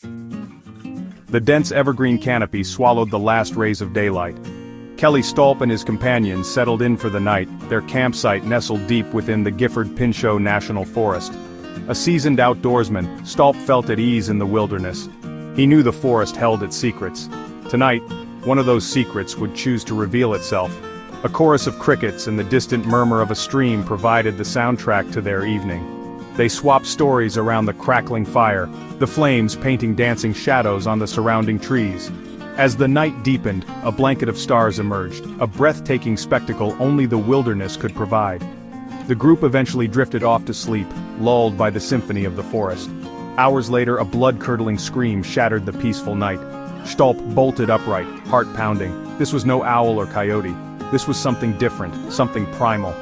The dense evergreen canopy swallowed the last rays of daylight. Kelly Stolp and his companions settled in for the night, their campsite nestled deep within the Gilford Pinchot National Forest. A seasoned outdoorsman, Stolp felt at ease in the wilderness. He knew the forest held its secrets. Tonight, one of those secrets would choose to reveal itself. A chorus of crickets and the distant murmur of a stream provided the soundtrack to their evening. They swapped stories around the crackling fire, the flames painting dancing shadows on the surrounding trees. As the night deepened, a blanket of stars emerged, a breathtaking spectacle only the wilderness could provide. The group eventually drifted off to sleep, lulled by the symphony of the forest. Hours later, a blood-curdling scream shattered the peaceful night. Stolp bolted upright, heart pounding. This was no owl or coyote. This was something different, something primal.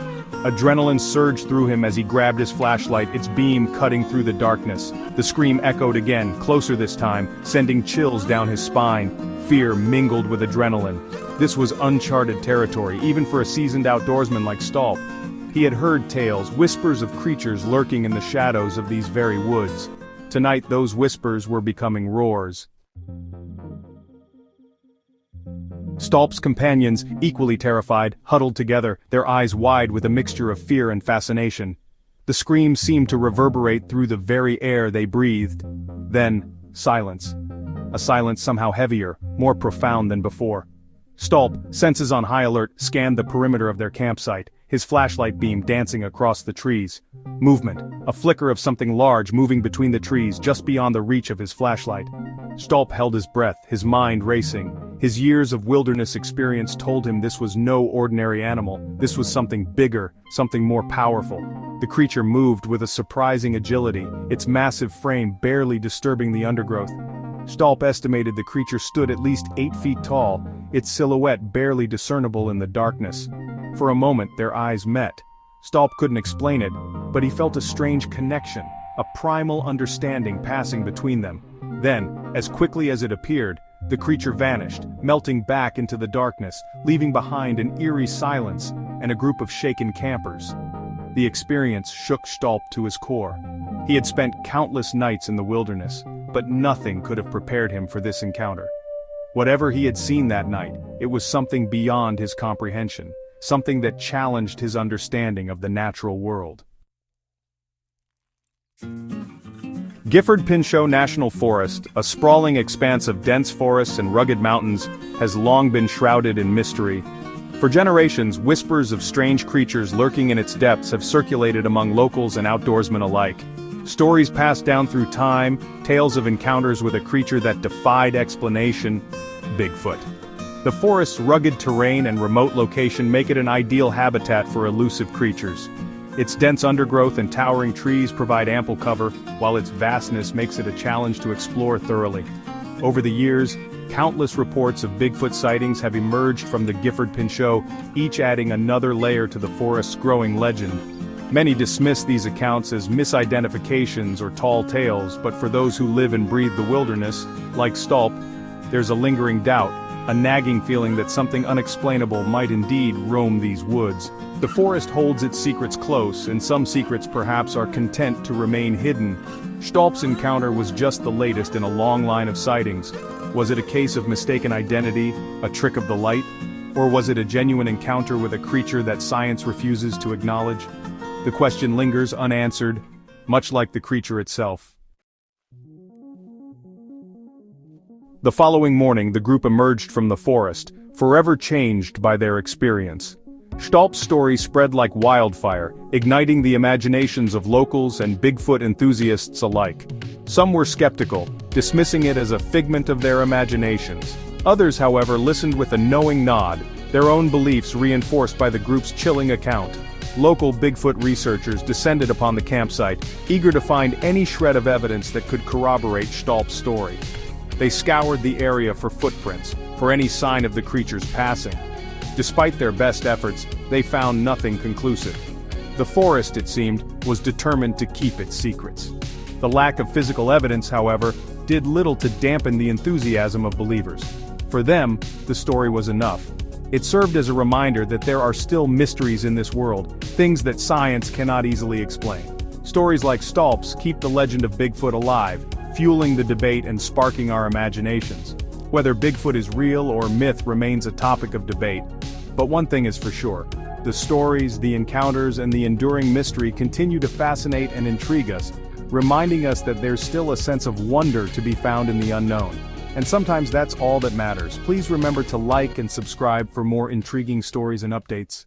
Adrenaline surged through him as he grabbed his flashlight, its beam cutting through the darkness. The scream echoed again, closer this time, sending chills down his spine. Fear mingled with adrenaline. This was uncharted territory, even for a seasoned outdoorsman like Stolp. He had heard tales, whispers of creatures lurking in the shadows of these very woods. Tonight those whispers were becoming roars. Stolp's companions, equally terrified, huddled together, their eyes wide with a mixture of fear and fascination. The scream seemed to reverberate through the very air they breathed. Then, silence. A silence somehow heavier, more profound than before. Stolp, senses on high alert, scanned the perimeter of their campsite, his flashlight beam dancing across the trees. Movement, a flicker of something large moving between the trees just beyond the reach of his flashlight. Stolp held his breath, his mind racing. His years of wilderness experience told him this was no ordinary animal, this was something bigger, something more powerful. The creature moved with a surprising agility, its massive frame barely disturbing the undergrowth. Stolp estimated the creature stood at least 8 feet tall, its silhouette barely discernible in the darkness. For a moment their eyes met. Stolp couldn't explain it, but he felt a strange connection, a primal understanding passing between them. Then, as quickly as it appeared, the creature vanished, melting back into the darkness, leaving behind an eerie silence and a group of shaken campers. The experience shook Stolp to his core. He had spent countless nights in the wilderness, but nothing could have prepared him for this encounter. Whatever he had seen that night, it was something beyond his comprehension, something that challenged his understanding of the natural world. Gilford Pinchot National Forest, a sprawling expanse of dense forests and rugged mountains, has long been shrouded in mystery. For generations, whispers of strange creatures lurking in its depths have circulated among locals and outdoorsmen alike. Stories passed down through time, tales of encounters with a creature that defied explanation, Bigfoot. The forest's rugged terrain and remote location make it an ideal habitat for elusive creatures. Its dense undergrowth and towering trees provide ample cover, while its vastness makes it a challenge to explore thoroughly. Over the years, countless reports of Bigfoot sightings have emerged from the Gilford Pinchot, each adding another layer to the forest's growing legend. Many dismiss these accounts as misidentifications or tall tales, but for those who live and breathe the wilderness, like Stolp, there's a lingering doubt, a nagging feeling that something unexplainable might indeed roam these woods. The forest holds its secrets close, and some secrets perhaps are content to remain hidden. Stolp's encounter was just the latest in a long line of sightings. Was it a case of mistaken identity, a trick of the light? Or was it a genuine encounter with a creature that science refuses to acknowledge? The question lingers unanswered, much like the creature itself. The following morning the group emerged from the forest, forever changed by their experience. Stolp's story spread like wildfire, igniting the imaginations of locals and Bigfoot enthusiasts alike. Some were skeptical, dismissing it as a figment of their imaginations. Others, however, listened with a knowing nod, their own beliefs reinforced by the group's chilling account. Local Bigfoot researchers descended upon the campsite, eager to find any shred of evidence that could corroborate Stolp's story. They scoured the area for footprints, for any sign of the creature's passing. Despite their best efforts, they found nothing conclusive. The forest, it seemed, was determined to keep its secrets. The lack of physical evidence, however, did little to dampen the enthusiasm of believers. For them, the story was enough. It served as a reminder that there are still mysteries in this world, things that science cannot easily explain. Stories like Stolp's keep the legend of Bigfoot alive, fueling the debate and sparking our imaginations. Whether Bigfoot is real or myth remains a topic of debate. But one thing is for sure. The stories, the encounters, and the enduring mystery continue to fascinate and intrigue us, reminding us that there's still a sense of wonder to be found in the unknown. And sometimes that's all that matters. Please remember to like and subscribe for more intriguing stories and updates.